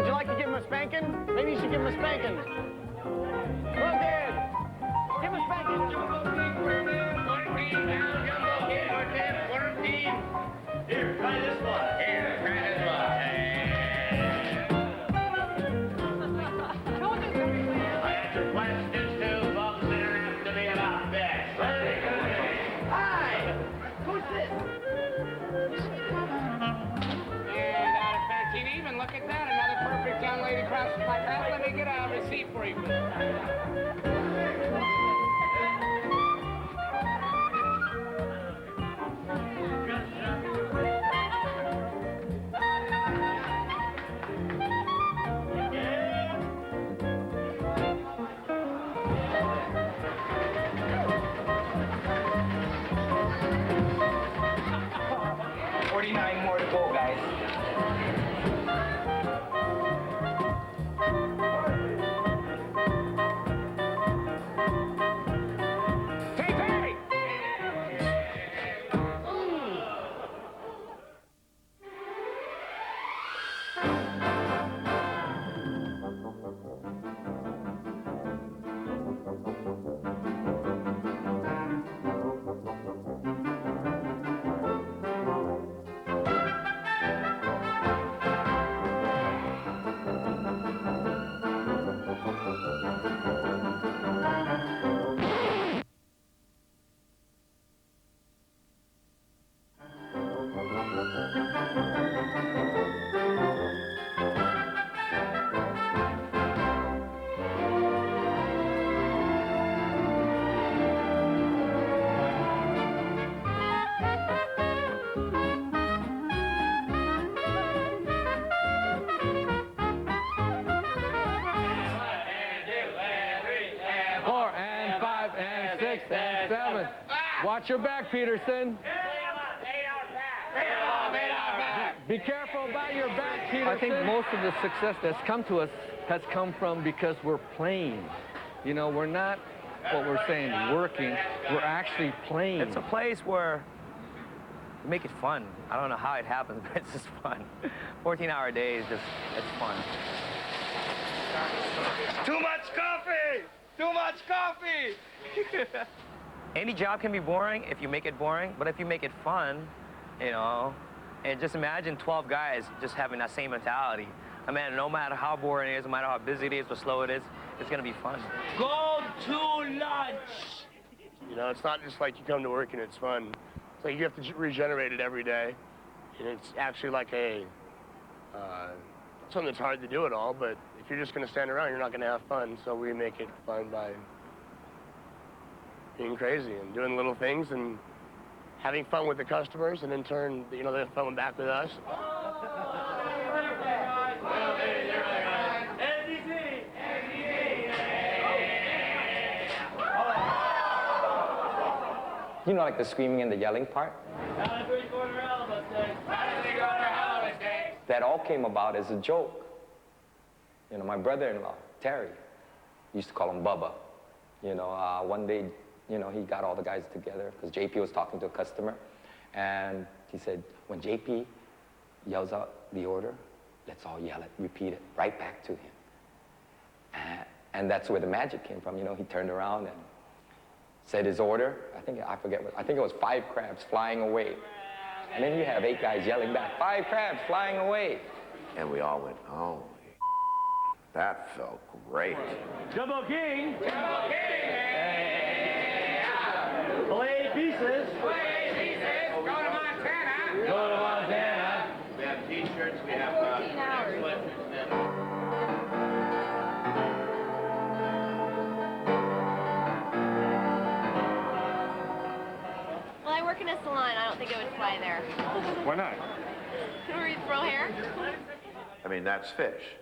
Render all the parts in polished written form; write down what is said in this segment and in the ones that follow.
Would you like to give him a spanking? Maybe you should give him a spanking. Go, Dad. Give him a spanking. 14 pound jumbo kid. 14. Here, try this one. Here, try this one. I answer questions too, folks. They don't have to be about this. Hi. Who's this? And out of 13 even. Look at that. Another perfect young lady crosses my path. Let me get a receipt for you. More to go, guys. Hey, Perry! 6 and 7. Watch your back, Peterson. Be careful about your back, Peterson. I think most of the success that's come to us has come from because we're playing. You know, we're not, what we're saying, working. We're actually playing. It's a place where we make it fun. I don't know how it happens, but it's just fun. 14-hour days, it's fun. Too much coffee! Too much coffee! Any job can be boring if you make it boring, but if you make it fun, you know, and just imagine 12 guys just having that same mentality. I mean, no matter how boring it is, no matter how busy it is or slow it is, it's gonna be fun. Go to lunch! You know, it's not just like you come to work and it's fun. It's like you have to regenerate it every day. And it's actually like a, something that's hard to do at all, but if you're just gonna stand around, you're not gonna have fun. So we make it fun by being crazy and doing little things and having fun with the customers, and in turn, you know, they're fun back with us. You know, like the screaming and the yelling part? That all came about as a joke. You know, my brother-in-law, Terry, used to call him Bubba. You know, one day, you know, he got all the guys together because JP was talking to a customer, and he said, when JP yells out the order, let's all yell it, repeat it, right back to him. And that's where the magic came from. You know, he turned around and said his order. I forget what, I think it was 5 crabs flying away. And then you have 8 guys yelling back, 5 crabs flying away. And we all went, oh, that felt great. Jumbo King! Jumbo King! Filet pieces! Filet pieces! Go to Montana! Go to Montana! We have T-shirts, we have 14 hours. Well, I work in a salon. I don't think it would fly there. Why not? Where you throw hair? I mean, that's fish,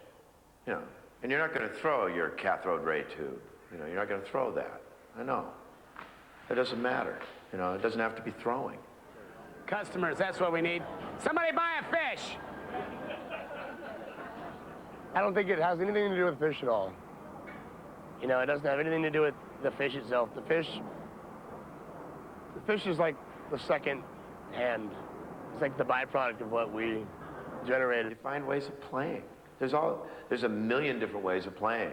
you know. And you're not going to throw your cathode ray tube. You know, you're not going to throw that. I know. It doesn't matter. You know, it doesn't have to be throwing. Customers, that's what we need. Somebody buy a fish! I don't think it has anything to do with fish at all. You know, it doesn't have anything to do with the fish itself. The fish is like the second hand. It's like the byproduct of what we generated. You find ways of playing. There's a million different ways of playing.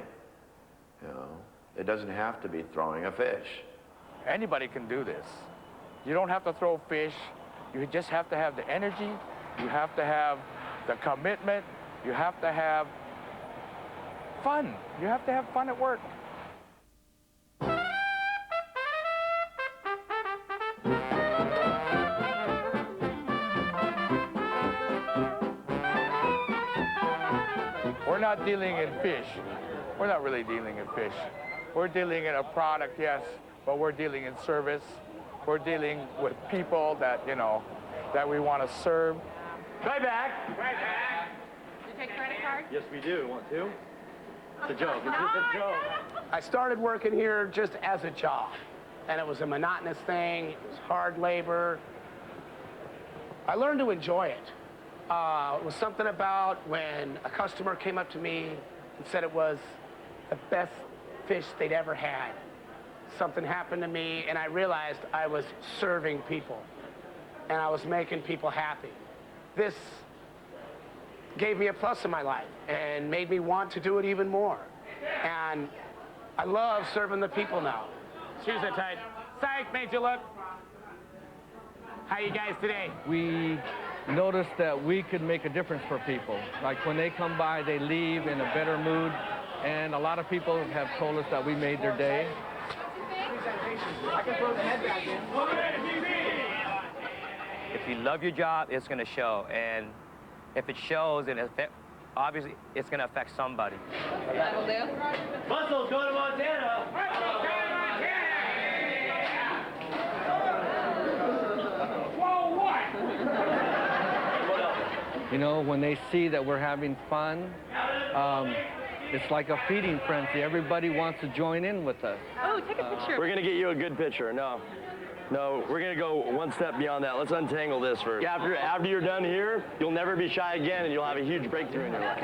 You know, it doesn't have to be throwing a fish. Anybody can do this. You don't have to throw fish. You just have to have the energy. You have to have the commitment. You have to have fun. You have to have fun at work. We're not dealing in fish. We're not really dealing in fish. We're dealing in a product, yes, but we're dealing in service. We're dealing with people that, you know, that we want to serve. Right back. Right back. You take credit card? Yes, we do. Want to? It's a joke. It's just a joke. I started working here just as a job, and it was a monotonous thing. It was hard labor. I learned to enjoy it. It was something about when a customer came up to me and said it was the best fish they'd ever had. Something happened to me, and I realized I was serving people, and I was making people happy. This gave me a plus in my life and made me want to do it even more. And I love serving the people now. Shoes are tight. Psych, made you look. How you guys today? We noticed that we could make a difference for people. Like when they come by, they leave in a better mood. And a lot of people have told us that we made their day. I can throw the head back in. If you love your job, it's going to show. And if it shows, and obviously it's going to affect somebody. That'll do. Muscles going to Montana. Whoa, what? You know, when they see that we're having fun, it's like a feeding frenzy. Everybody wants to join in with us. Oh, take a picture. We're going to get you a good picture. No, we're going to go one step beyond that. Let's untangle this first. After you're done here, you'll never be shy again, and you'll have a huge breakthrough in your life.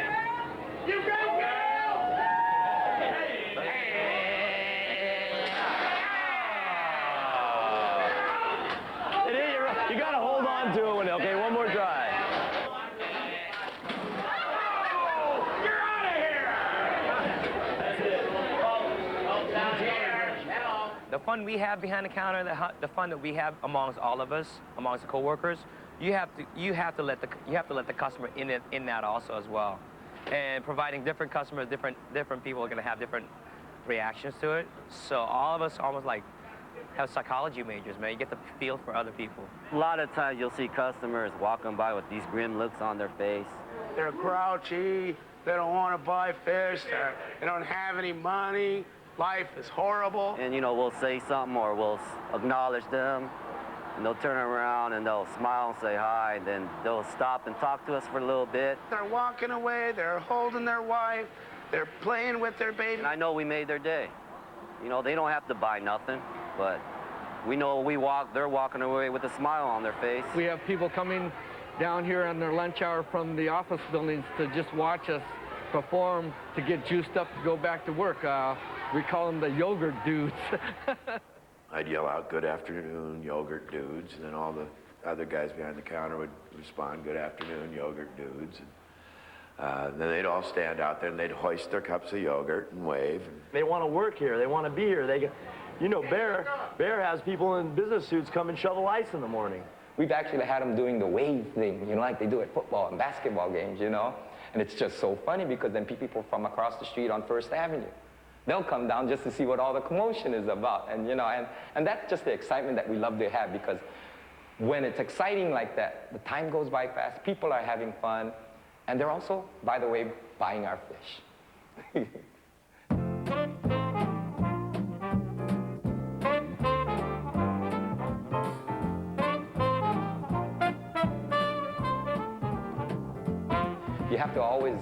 You go, girl! You got to hold on to it. Okay, one more try. The fun we have behind the counter, the fun that we have amongst all of us, amongst the coworkers, you have to let the customer in that also as well, and providing different customers, different people are going to have different reactions to it. So all of us almost like have psychology majors, man. You get the feel for other people. A lot of times you'll see customers walking by with these grim looks on their face. They're grouchy. They don't want to buy fish. They don't have any money. Life is horrible. And, you know, we'll say something or we'll acknowledge them, and they'll turn around and they'll smile and say hi, and then they'll stop and talk to us for a little bit. They're walking away. They're holding their wife. They're playing with their baby. And I know we made their day. You know, they don't have to buy nothing, but we know they're walking away with a smile on their face. We have people coming down here on their lunch hour from the office buildings to just watch us perform, to get juiced up to go back to work. We call them the yogurt dudes. I'd yell out, "Good afternoon, yogurt dudes," and then all the other guys behind the counter would respond, "Good afternoon, yogurt dudes." And then they'd all stand out there and they'd hoist their cups of yogurt and wave. They want to work here. They want to be here. You know, Bear has people in business suits come and shovel ice in the morning. We've actually had them doing the wave thing, you know, like they do at football and basketball games, you know. And it's just so funny because then people from across the street on First Avenue, they'll come down just to see what all the commotion is about. And, you know, and that's just the excitement that we love to have, because when it's exciting like that, the time goes by fast, people are having fun, and they're also, by the way, buying our fish. You have to always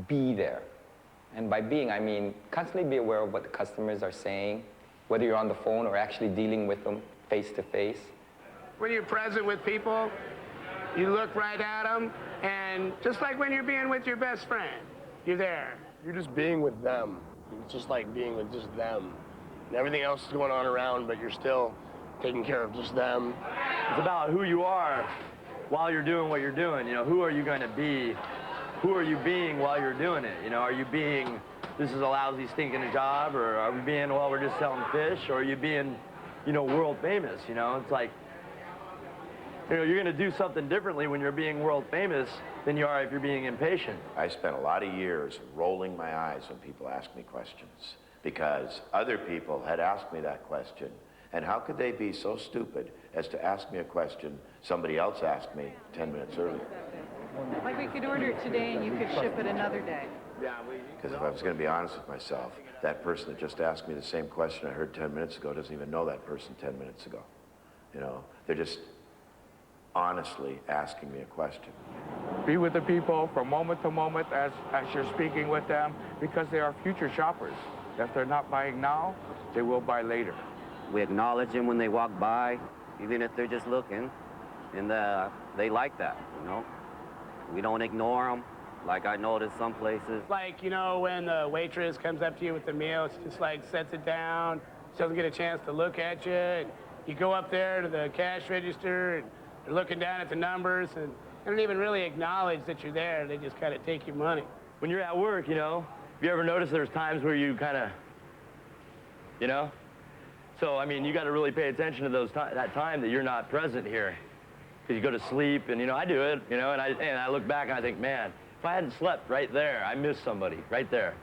be there. And by being, I mean constantly be aware of what the customers are saying, whether you're on the phone or actually dealing with them face to face. When you're present with people, you look right at them, and just like when you're being with your best friend, you're there. You're just being with them. It's just like being with just them. And everything else is going on around, but you're still taking care of just them. It's about who you are while you're doing what you're doing. You know, who are you going to be who are you being while you're doing it? You know, are you being, this is a lousy, stinking job, or are we being, well, we're just selling fish, or are you being, you know, world famous? You know, it's like, you know, you're going to do something differently when you're being world famous than you are if you're being impatient. I spent a lot of years rolling my eyes when people asked me questions because other people had asked me that question. And how could they be so stupid as to ask me a question somebody else asked me 10 minutes earlier? Like we could order it today and you could ship it another day. Because if I was going to be honest with myself, that person that just asked me the same question I heard 10 minutes ago doesn't even know that person 10 minutes ago. You know, they're just honestly asking me a question. Be with the people from moment to moment as you're speaking with them, because they are future shoppers. If they're not buying now, they will buy later. We acknowledge them when they walk by, even if they're just looking, and they like that, you know. We don't ignore them, like I noticed some places. Like, you know, when the waitress comes up to you with the meal, she just like sets it down, she doesn't get a chance to look at you, and you go up there to the cash register, and they're looking down at the numbers, and they don't even really acknowledge that you're there. They just kind of take your money. When you're at work, you know, have you ever noticed there's times where you kind of, you know? So, I mean, you got to really pay attention to that time that you're not present here. Because you go to sleep, and, you know, I do it, you know, and I look back and I think, man, if I hadn't slept right there, I missed somebody right there.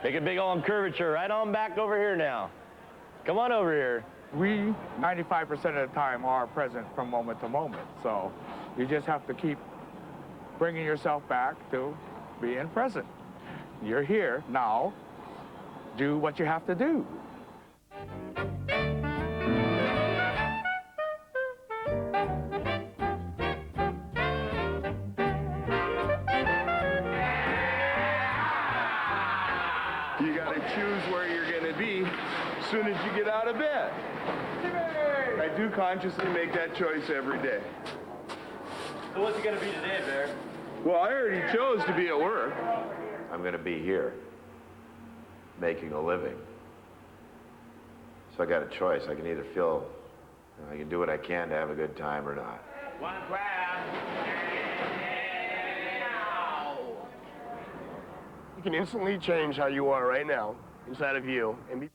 Take a big old curvature right on back over here now. Come on over here. We, 95% of the time, are present from moment to moment. So you just have to keep bringing yourself back to being present. You're here now. Do what you have to do. You got to choose where you're going to be as soon as you get out of bed. I do consciously make that choice every day. So what's it going to be today, Bear? Well, I already chose to be at work. I'm going to be here, making a living. So I got a choice. I can either feel, I can do what I can to have a good time or not. One crab. You can instantly change how you are right now inside of you and be,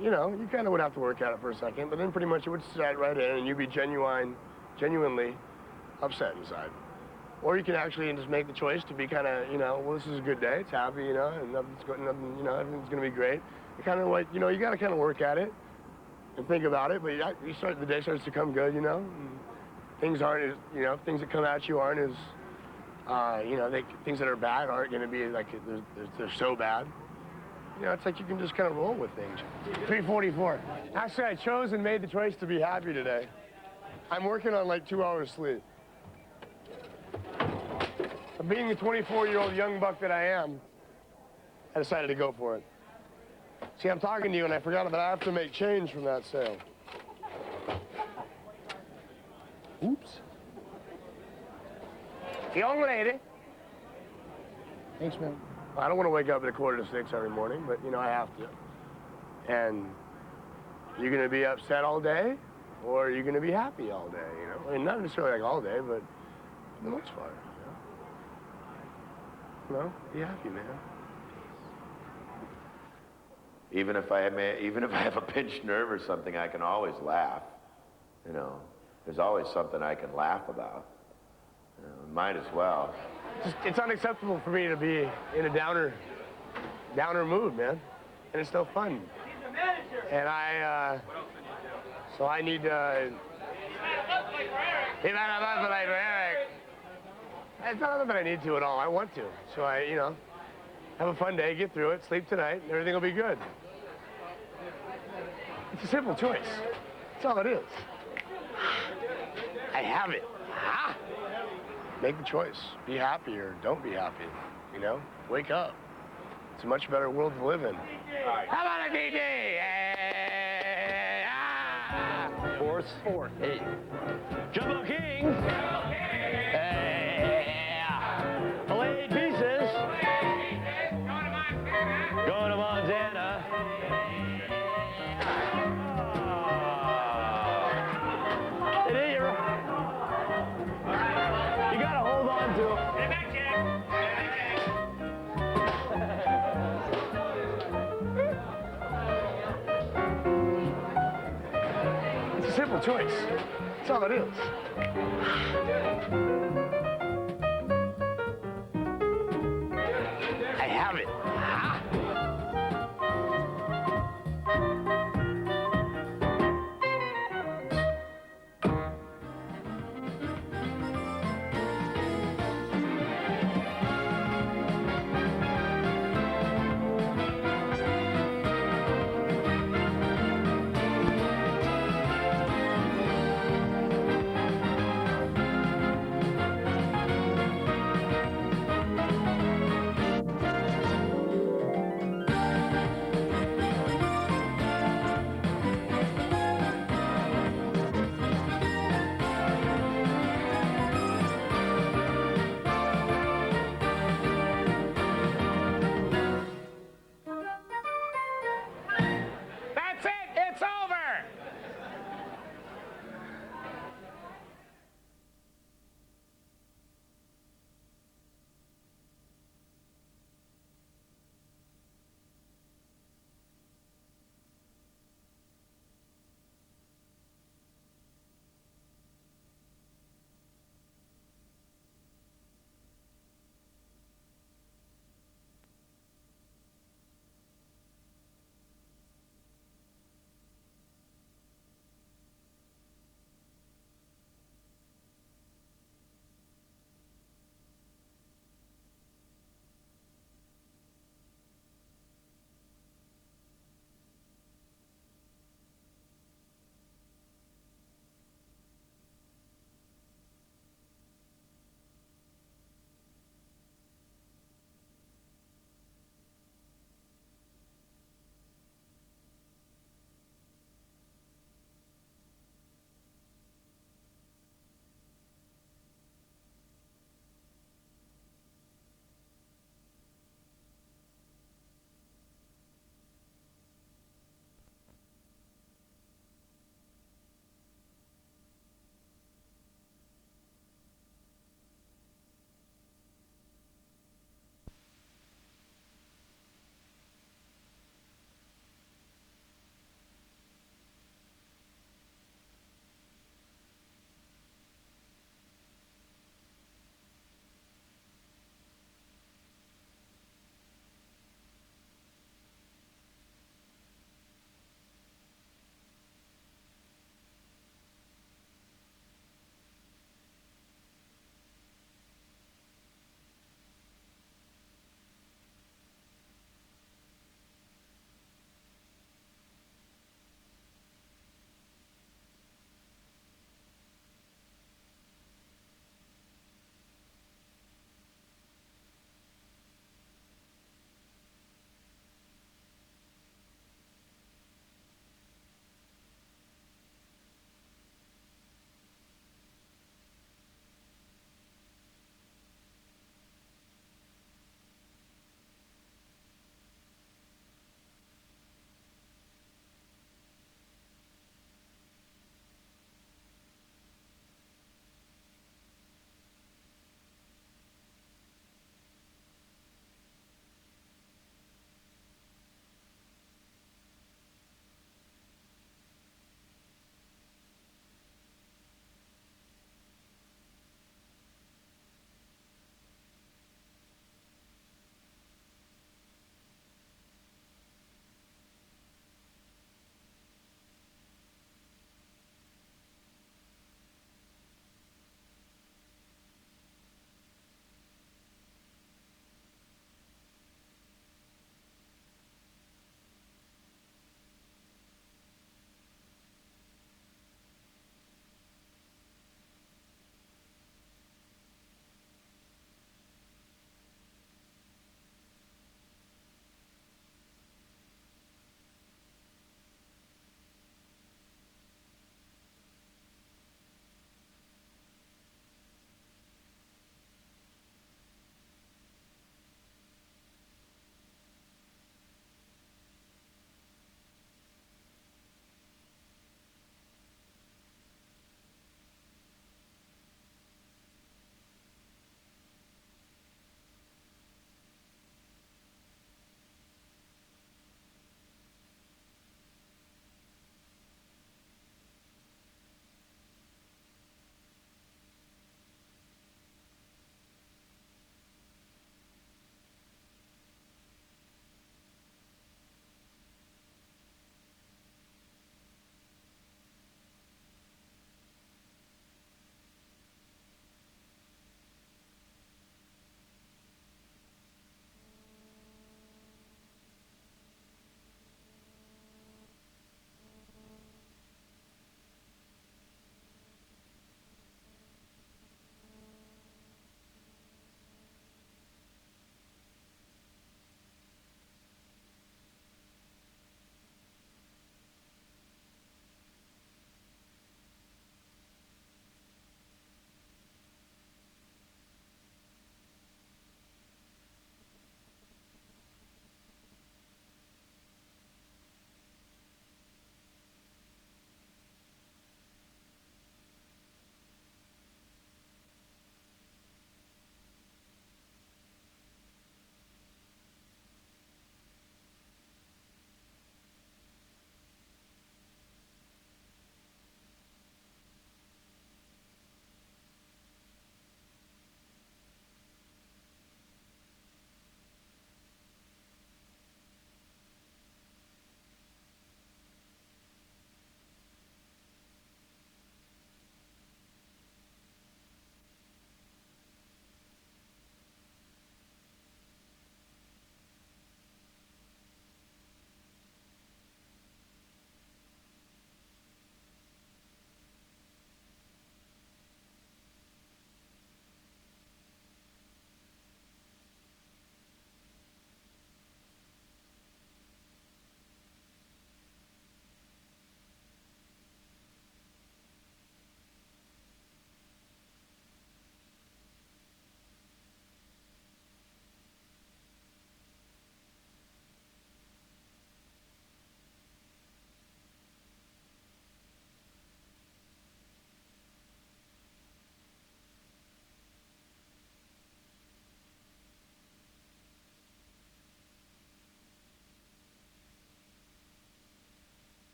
you know, you kind of would have to work at it for a second, but then pretty much it would set right in and you'd be genuinely upset inside. Or you can actually just make the choice to be kind of, you know, well, this is a good day, it's happy, you know, and nothing, you know, everything's going to be great. You kind of like, you know, you got to kind of work at it and think about it, but the day starts to come good, you know, and things aren't as, you know, things that come at you aren't as, you know, things that are bad aren't going to be like, they're so bad. You know, it's like you can just kind of roll with things. 3:44. Actually, I chose and made the choice to be happy today. I'm working on like 2 hours sleep. But being the 24-year-old young buck that I am, I decided to go for it. See, I'm talking to you and I forgot that I have to make change from that sale. Oops. Young lady. Thanks, man. I don't want to wake up at 5:45 every morning, but, you know, I have to. And you're going to be upset all day, or you're going to be happy all day, you know? I mean, not necessarily like all day, but for the most part, you know? Be happy, man. Even if I have a pinched nerve or something, I can always laugh. You know, there's always something I can laugh about. You know, might as well. It's unacceptable for me to be in a downer mood, man. And it's no fun. And so I need to... It's not that I need to at all. I want to. So I, you know, have a fun day, get through it, sleep tonight, and everything will be good. It's a simple choice. That's all it is. I have it. Ah! Make the choice. Be happy or don't be happy. You know? Wake up. It's a much better world to live in. How about a DD? Fourth. Hey. Jumbo Kings. Filleted pieces. Going to Montana. hold on to him. Get back, Jack. It's a simple choice. That's all it is.